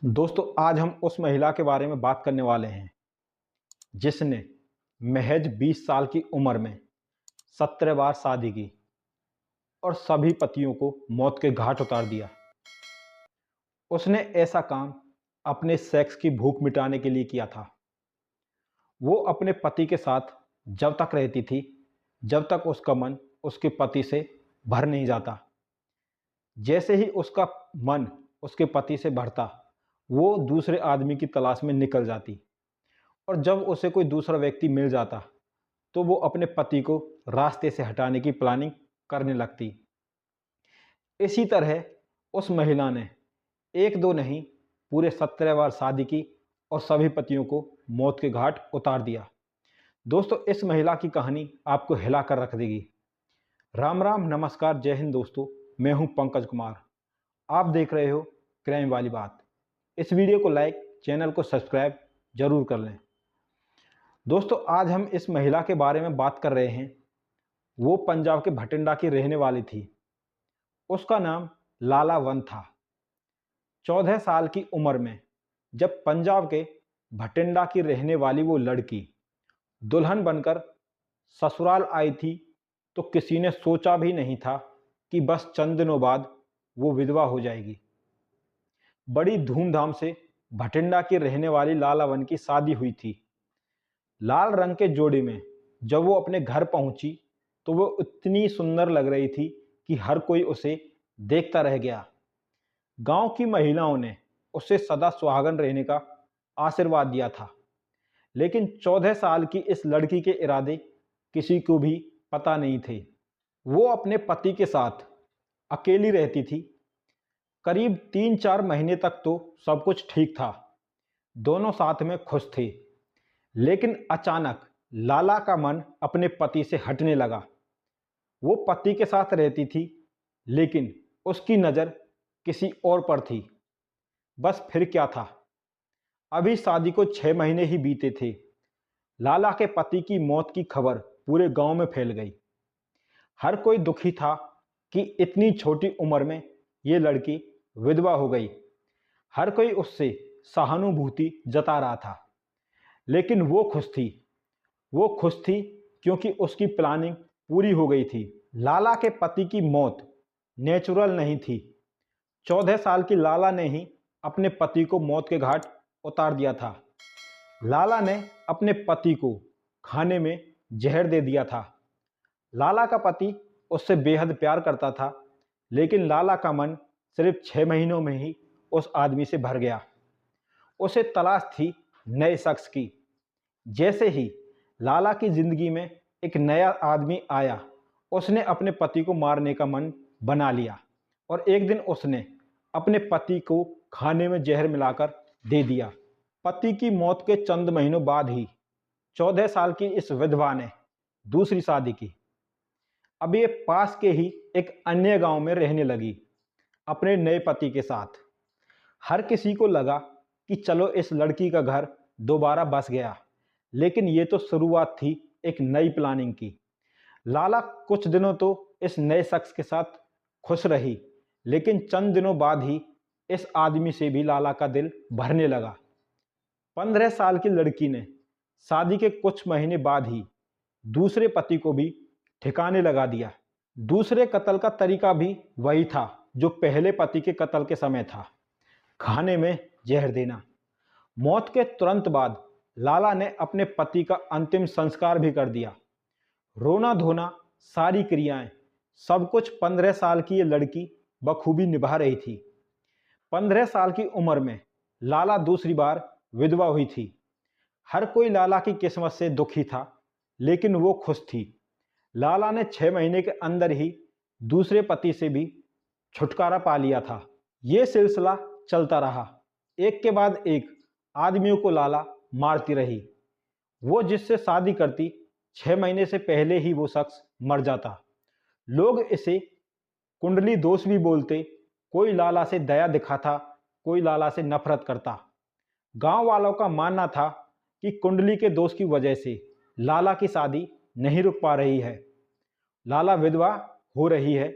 दोस्तों, आज हम उस महिला के बारे में बात करने वाले हैं जिसने महज 20 साल की उम्र में 17 बार शादी की और सभी पतियों को मौत के घाट उतार दिया। उसने ऐसा काम अपने सेक्स की भूख मिटाने के लिए किया था। वो अपने पति के साथ जब तक रहती थी जब तक उसका मन उसके पति से भर नहीं जाता। जैसे ही उसका मन उसके पति से भरता, वो दूसरे आदमी की तलाश में निकल जाती और जब उसे कोई दूसरा व्यक्ति मिल जाता तो वो अपने पति को रास्ते से हटाने की प्लानिंग करने लगती। इसी तरह उस महिला ने एक दो नहीं, पूरे 17 बार शादी की और सभी पतियों को मौत के घाट उतार दिया। दोस्तों, इस महिला की कहानी आपको हिला कर रख देगी। राम राम, नमस्कार, जय हिंद। दोस्तों, मैं हूं पंकज कुमार। आप देख रहे हो क्राइम वाली बात। इस वीडियो को लाइक, चैनल को सब्सक्राइब जरूर कर लें। दोस्तों, आज हम इस महिला के बारे में बात कर रहे हैं। वो पंजाब के भटिंडा की रहने वाली थी। उसका नाम लाला वन था। 14 साल की उम्र में जब पंजाब के भटिंडा की रहने वाली वो लड़की दुल्हन बनकर ससुराल आई थी तो किसी ने सोचा भी नहीं था कि बस चंद दिनों बाद वो विधवा हो जाएगी। बड़ी धूमधाम से भटिंडा की रहने वाली लाला वन की शादी हुई थी। लाल रंग के जोड़े में जब वो अपने घर पहुंची तो वो इतनी सुंदर लग रही थी कि हर कोई उसे देखता रह गया। गांव की महिलाओं ने उसे सदा सुहागन रहने का आशीर्वाद दिया था, लेकिन 14 साल की इस लड़की के इरादे किसी को भी पता नहीं थे। वो अपने पति के साथ अकेली रहती थी। करीब 3-4 महीने तक तो सब कुछ ठीक था, दोनों साथ में खुश थे। लेकिन अचानक लाला का मन अपने पति से हटने लगा। वो पति के साथ रहती थी, लेकिन उसकी नज़र किसी और पर थी। बस फिर क्या था, अभी शादी को 6 महीने ही बीते थे। लाला के पति की मौत की खबर पूरे गांव में फैल गई। हर कोई दुखी था कि इतनी छोटी उम्र में ये लड़की विधवा हो गई। हर कोई उससे सहानुभूति जता रहा था, लेकिन वो खुश थी। वो खुश थी क्योंकि उसकी प्लानिंग पूरी हो गई थी। लाला के पति की मौत नेचुरल नहीं थी। 14 साल की लाला ने ही अपने पति को मौत के घाट उतार दिया था। लाला ने अपने पति को खाने में जहर दे दिया था। लाला का पति उससे बेहद प्यार करता था, लेकिन लाला का मन सिर्फ 6 महीनों में ही उस आदमी से भर गया। उसे तलाश थी नए शख्स की। जैसे ही लाला की जिंदगी में एक नया आदमी आया, उसने अपने पति को मारने का मन बना लिया और एक दिन उसने अपने पति को खाने में जहर मिलाकर दे दिया। पति की मौत के चंद महीनों बाद ही 14 साल की इस विधवा ने दूसरी शादी की। अब ये पास के ही एक अन्य गांव में रहने लगी अपने नए पति के साथ। हर किसी को लगा कि चलो इस लड़की का घर दोबारा बस गया, लेकिन ये तो शुरुआत थी एक नई प्लानिंग की। लाला कुछ दिनों तो इस नए शख्स के साथ खुश रही, लेकिन चंद दिनों बाद ही इस आदमी से भी लाला का दिल भरने लगा। 15 साल की लड़की ने शादी के कुछ महीने बाद ही दूसरे पति को भी ठिकाने लगा दिया। दूसरे कत्ल का तरीका भी वही था जो पहले पति के कत्ल के समय था, खाने में जहर देना। मौत के तुरंत बाद लाला ने अपने पति का अंतिम संस्कार भी कर दिया। रोना धोना, सारी क्रियाएं, सब कुछ 15 साल की ये लड़की बखूबी निभा रही थी। 15 साल की उम्र में लाला दूसरी बार विधवा हुई थी। हर कोई लाला की किस्मत से दुखी था, लेकिन वो खुश थी। लाला ने 6 महीने के अंदर ही दूसरे पति से भी छुटकारा पा लिया था। ये सिलसिला चलता रहा। एक के बाद एक आदमियों को लाला मारती रही। वो जिससे शादी करती, 6 महीने से पहले ही वो शख्स मर जाता। लोग इसे कुंडली दोष भी बोलते। कोई लाला से दया दिखाता, कोई लाला से नफरत करता। गांव वालों का मानना था कि कुंडली के दोष की वजह से लाला की शादी नहीं रुक पा रही है, लाला विधवा हो रही है।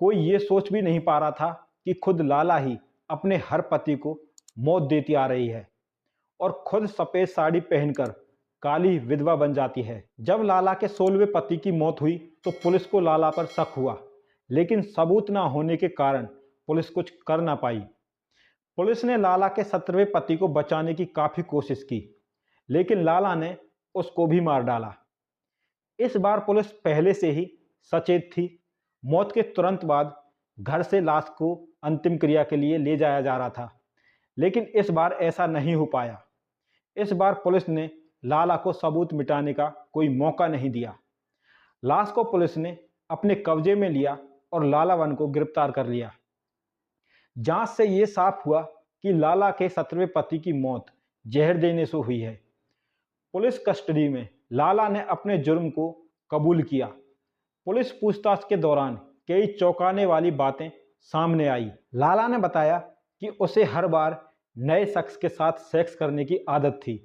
कोई ये सोच भी नहीं पा रहा था कि खुद लाला ही अपने हर पति को मौत देती आ रही है और खुद सफ़ेद साड़ी पहनकर काली विधवा बन जाती है। जब लाला के 16वें पति की मौत हुई तो पुलिस को लाला पर शक हुआ, लेकिन सबूत ना होने के कारण पुलिस कुछ कर ना पाई। पुलिस ने लाला के 17वें पति को बचाने की काफ़ी कोशिश की, लेकिन लाला ने उसको भी मार डाला। इस बार पुलिस पहले से ही सचेत थी। मौत के तुरंत बाद घर से लाश को अंतिम क्रिया के लिए ले जाया जा रहा था, लेकिन इस बार ऐसा नहीं हो पाया। इस बार पुलिस ने लाला को सबूत मिटाने का कोई मौका नहीं दिया। लाश को पुलिस ने अपने कब्जे में लिया और लालावन को गिरफ्तार कर लिया। जांच से ये साफ हुआ कि लाला के 17वें पति की मौत जहर देने से हुई है। पुलिस कस्टडी में लाला ने अपने जुर्म को कबूल किया। पुलिस पूछताछ के दौरान कई चौंकाने वाली बातें सामने आई। लाला ने बताया कि उसे हर बार नए शख्स के साथ सेक्स करने की आदत थी।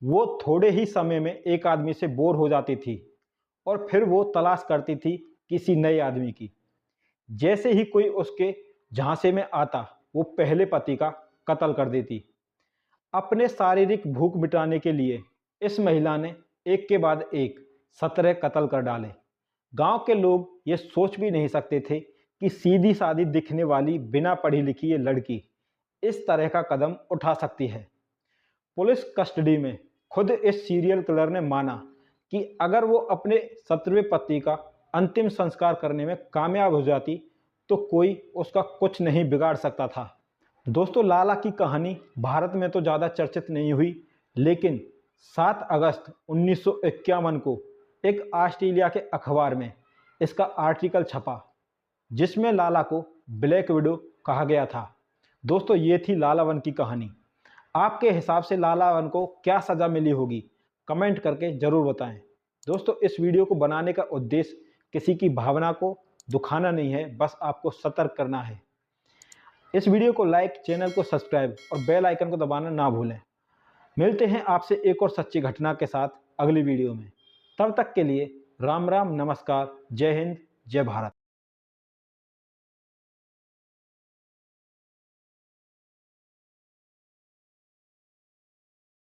वो थोड़े ही समय में एक आदमी से बोर हो जाती थी और फिर वो तलाश करती थी किसी नए आदमी की। जैसे ही कोई उसके झांसे में आता, वो पहले पति का कत्ल कर देती। अपने शारीरिक भूख मिटाने के लिए इस महिला ने एक के बाद एक 17 कत्ल कर डाले। गांव के लोग ये सोच भी नहीं सकते थे कि सीधी सादी दिखने वाली बिना पढ़ी लिखी ये लड़की इस तरह का कदम उठा सकती है। पुलिस कस्टडी में खुद इस सीरियल किलर ने माना कि अगर वो अपने 17वें पति का अंतिम संस्कार करने में कामयाब हो जाती तो कोई उसका कुछ नहीं बिगाड़ सकता था। दोस्तों, लाला की कहानी भारत में तो ज़्यादा चर्चित नहीं हुई, लेकिन 7 अगस्त 1951 को एक ऑस्ट्रेलिया के अखबार में इसका आर्टिकल छपा, जिसमें लाला को ब्लैक विडो कहा गया था। दोस्तों, ये थी लालावन की कहानी। आपके हिसाब से लालावन को क्या सज़ा मिली होगी, कमेंट करके ज़रूर बताएं। दोस्तों, इस वीडियो को बनाने का उद्देश्य किसी की भावना को दुखाना नहीं है, बस आपको सतर्क करना है। इस वीडियो को लाइक, चैनल को सब्सक्राइब और बेल आइकन को दबाना ना भूलें। मिलते हैं आपसे एक और सच्ची घटना के साथ अगली वीडियो में। तब तक के लिए राम राम, नमस्कार, जय हिंद, जय भारत।